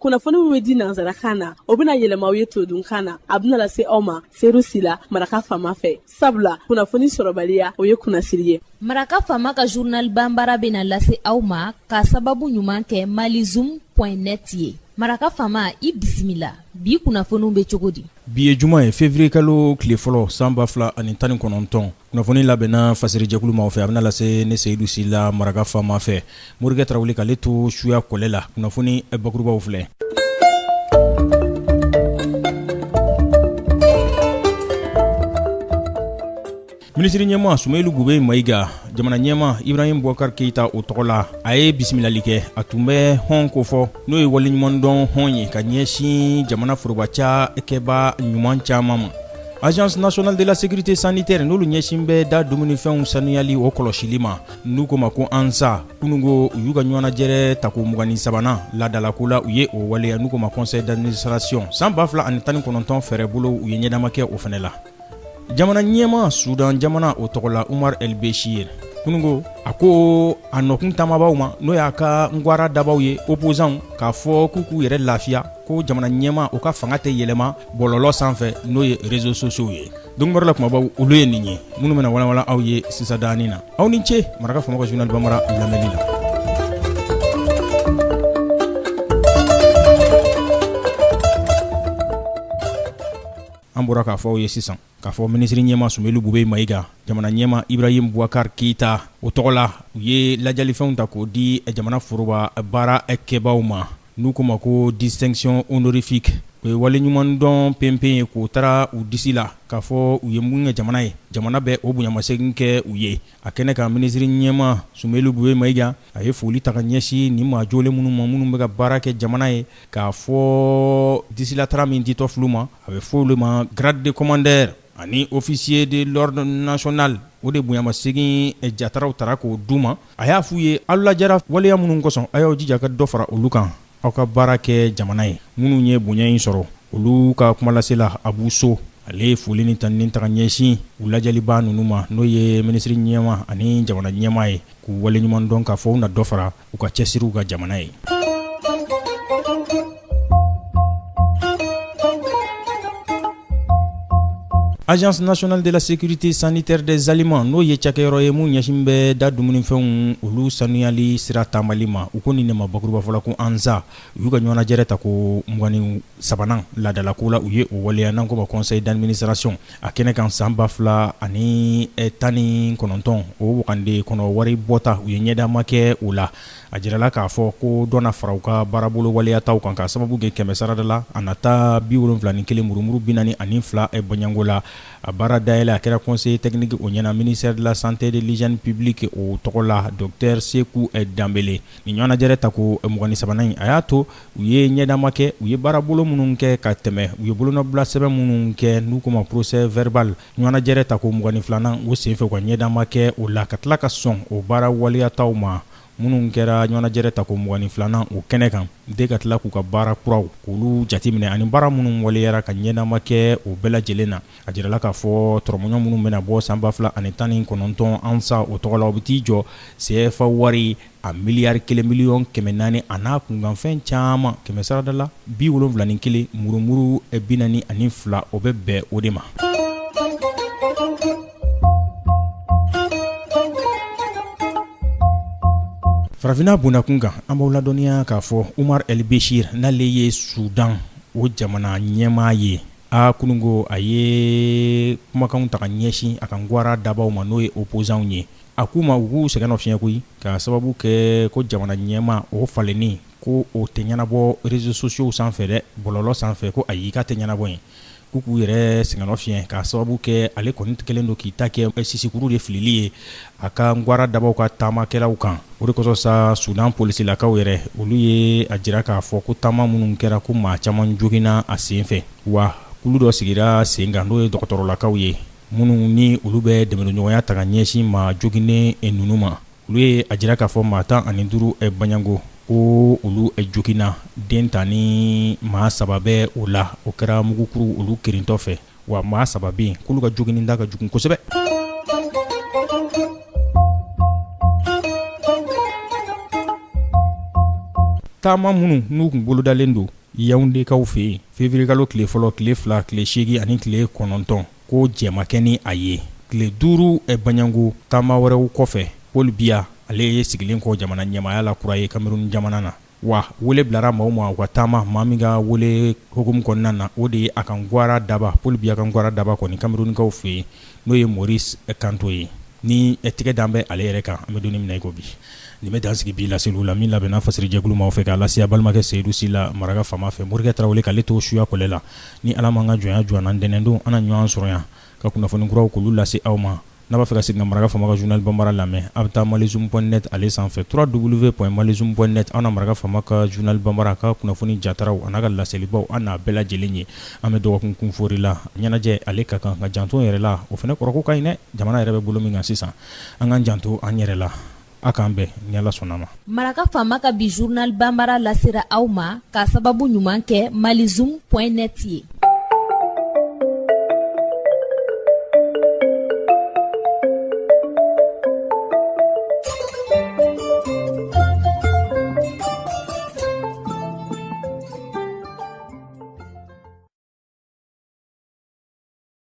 kunnafoni min bɛ di nanzarakan na o bɛna yɛlɛma aw ye todunkan na a bɛna lase aw ma seeru sila maraka faama fɛ sabula kunnafoni sɔrɔbaliya o ye kunnasiri ye. Maraka faama ka journal banbara bɛna lase aw ma ka sababu ɲuman kɛ malizoom.net ye. Maraka faama i bisimila bi kunnafoniw bɛ cogo di? Bi ye juma ye février kalo tile fɔlɔ san 2019 kunnafoni labɛnna fasirijɛkulu ma fɛ a bɛna lase ne Seyidu Sila maraka faama fɛ Morikɛ Tarawele k'ale to suya kɔlɛ la kunnafoni bakurubaw filɛ. Minisiri ɲɛma Sumailu Gube Mayiga jamana ɲɛma Ibrahim Boubacar Keita o tɔgɔ la a ye bisimilali kɛ a tun bɛ hɔn ko fɔ n'o ye waleɲumandɔn hɔn ye ka ɲɛsin jamana forobaca kɛba ɲuman caman ma. Agence nationale de la sécurité sanitaire n'olu ɲɛsin bɛ da dumunifɛnw sanuyali o kɔlɔsili ma n'u ko ma ko ANSA kunungo u y'u ka ɲɔgɔnnajɛrɛ tako 23nan ladalako la u ye o waleya n'u ko ma conseil d'administration san 2019 fɛɛrɛ bolo u ye ɲɛnama kɛ o fɛnɛ la. Jamana ɲɛma Sudan jamana o tɔgɔ la Umar El Beshir kunungo a ko a nɔkun tamabaw ma n'o y'a ka ngwara dabaw ye opposant k'a fɔ k'u k'u yɛrɛ lafiya ko jamana ɲɛma o ka fanga tɛ yɛlɛma bɔlɔlɔ sanfɛ n'o ye réseaux sociaux ye. Donc la kumabaw olu ye nin ye minnu bɛna walawala aw ye sisa daani na aw ni ce maraka faama ka journal banbara lamɛnni la. An bɔra k'a fɔ aw ye sisan k'a fɔ minisiri ɲɛma Sumailu Gube Mayiga jamana ɲɛma Ibrahim Boubacar Keita o tɔgɔ la u ye lajalifɛnw ta k'o di jamana foroba baara kɛbaw ma n'u ko ma ko distinction honorifique o ye waleɲuman dɔn penpen ye k'o taara u disi la k'a fɔ u ye mun kɛ jamana ye jamana bɛ o bonyamasegin kɛ u ye a kɛnɛ kan minisiri ɲɛma Sumailu Gube Mayiga a ye foli ta ka ɲɛsin ni maajɔlen minnu ma minnu bɛ ka baara kɛ jamana ye k'a fɔ disilatara min ditɔ fulu ma a bɛ fɔ olu ma grade de commandeur ani officier de l'ordre national o de bonyamasegin jataraw tara k'o d'u ma a y'a f'u ye aw lajara waleya minnu kosɔn a y'aw jija ka dɔ fara olu kan aw ka baara kɛ jamana ye minnu ye bonya in sɔrɔ olu ka kumalasela Abu So ale ye foli ni tanni ta ka ɲɛsin u lajaliba ninnu ma n'o ye minisiri ɲɛma ani jamana ɲɛma ye k'u waleɲuman dɔn k'a fɔ u na dɔ fara u ka cɛsiriw ka jamana ye. Agence nationale de la sécurité sanitaire des aliments n'o ye cakɛyɔrɔ ye mun ɲɛsin bɛ da dumunifɛnw olu sanuyali sira taamali ma u ko nin de ma bakuruba fɔla ko ANSA u y'u ka ɲɔgɔnnajɛrɛ ta ko 23nan ladalako la u ye o waleya n'an ko ma conseil d'administration a kɛnɛ kan san 2019 o wagande kɔnɔ wari bɔta u ye ɲɛdama kɛ o la a jirala k'a fɔ ko dɔ na fara u ka baarabolo waleya taw kan ka sababu kɛ 100 sarada la a nata 71 murumuru 42 bɔɲango la a baara dayɛlɛ a kɛra conseil technique o ɲɛna ministère de la santé de l'hygiène publique o tɔgɔ la docteur Sekou Dambele ni ɲɔgɔnnajɛrɛ ta ko 23nan in a y'a to u ye ɲɛdama kɛ u ye baarabolo minnu kɛ ka tɛmɛ u ye bolonɔbila sɛbɛn minnu kɛ n'u ko ma procès verbal ɲɔgɔnnajɛrɛ ta ko 22nan o senfɛ u ka ɲɛdama kɛ o la ka tila ka sɔn o baara waleya taw ma minnu kɛra ɲɔgɔnnajɛrɛ ta ko 22nan o kɛnɛ kan de ka tila k'u ka baara kuraw k'olu jateminɛ ani baara minnu waleyara ka ɲɛnama kɛ o bɛɛ lajɛlen na a jirala k'a fɔ tɔrɔmɔɲɔ minnu bɛna bɔ san 2019 ANSA o tɔgɔ la o bɛ t'i jɔ CFA wari a miliyari 1,400,000 a n'a kunkanfɛn caman 100 sarada la 71 murumuru 42 o bɛ bɛn o de ma. Farafina bundakun kan an b'aw ladɔnniya k'a fɔ Umar El Beshir n'ale ye Sudan o jamana ɲɛmaa ye a kunungo a ye kumakanw ta ka ɲɛsin a ka ngwara dabaw ma n'o ye opposant ye a k'u ma u k'u sɛgɛnnafiɲɛ koyi ka sababu kɛ ko jamana ɲɛmaa o falenni ko o tɛ ɲɛnabɔ réseaux sociaux sanfɛ dɛ bɔlɔlɔ sanfɛ ko ayi k'a tɛ ɲɛnabɔ yen k'u yɛrɛ sɛgɛnnafiɲɛ ka sababu kɛ ale kɔni kɛlen don k'i ta kɛ sisikuru de filili ye a ka ngwara dabaw ka taamakɛlaw kan o de kosɔn sa Sudan polisilakaw yɛrɛ olu ye a jira k'a fɔ ko taama minnu kɛra ko maa caman joginna a sen fɛ wa kulu dɔ sigira sen kan n'o ye dɔgɔtɔrɔlakaw ye minnu ni olu bɛ dɛmɛɲɔgɔnya ta ka ɲɛsin maa joginnen ninnu ma olu ye a jira k'a fɔ maa 15 baɲango ko olu joginna den ta ni maa 3 bɛ o la o kɛra mugukuru olu kirintɔ fɛ wa maa 3 bɛ yen k'olu ka joginni da ka jugun kosɛbɛ. Taama minnu n'u kun bolodalen don Yaoundekaw fɛ yen février kalo tile fɔlɔ tile 2 tile 8 ani tile 9 ko jɛma kɛ ni a ye tile 5 Banyango taama wɛrɛw kɔfɛ Paul Biya ale ye sigilen kɔ jamana ɲɛmaaya la kura ye Cameroun jamana na wa wele bilara maaw ma u ka taama maa min ka wele hukumu kɔnɔna na o de ye a kan gwara daba Paul Biya kan gwara daba kɔni Camerounkaw fɛ yen n'o ye Maurice Kanto ye ni tigɛ dan bɛ ale yɛrɛ kan an bɛ donni minɛ i ko bi nin bɛ dan sigi bi laseliw la min labɛnna fasiri jɛkulu maaw fɛ k'a lase a balimakɛ Seydou Sila maraka fama fɛ Morikɛ Tarawele k'ale to suya kɔlɛ la ni Ala m'an ka jɔnya jɔ an na ntɛnɛndon an na ɲɔgɔn sɔrɔ yan ka kunnafoni kuraw k'olu lase aw ma n'a b'a fɛ ka segin ka maraka fama ka journal Bambara lamɛn a bɛ taa malizoom.net ale sanfɛ www.malizoom.net an na maraka fama ka journal Bambara ka kunnafoni jataraw a n'a ka laselibaw an n'a bɛɛ lajɛlen ye an bɛ dɔgɔkun kunfori la ɲɛnajɛ ale ka kan ka janto yɛrɛ la o fana kɔrɔ ko ka ɲi dɛ jamana yɛrɛ bɛ bolo min kan sisan an k'an janto an yɛrɛ la a k'an bɛn ni Ala sɔnna ma. Maraka fama ka bi journal Bambara lasera aw ma ka sababu ɲuman kɛ malizoom.net ye.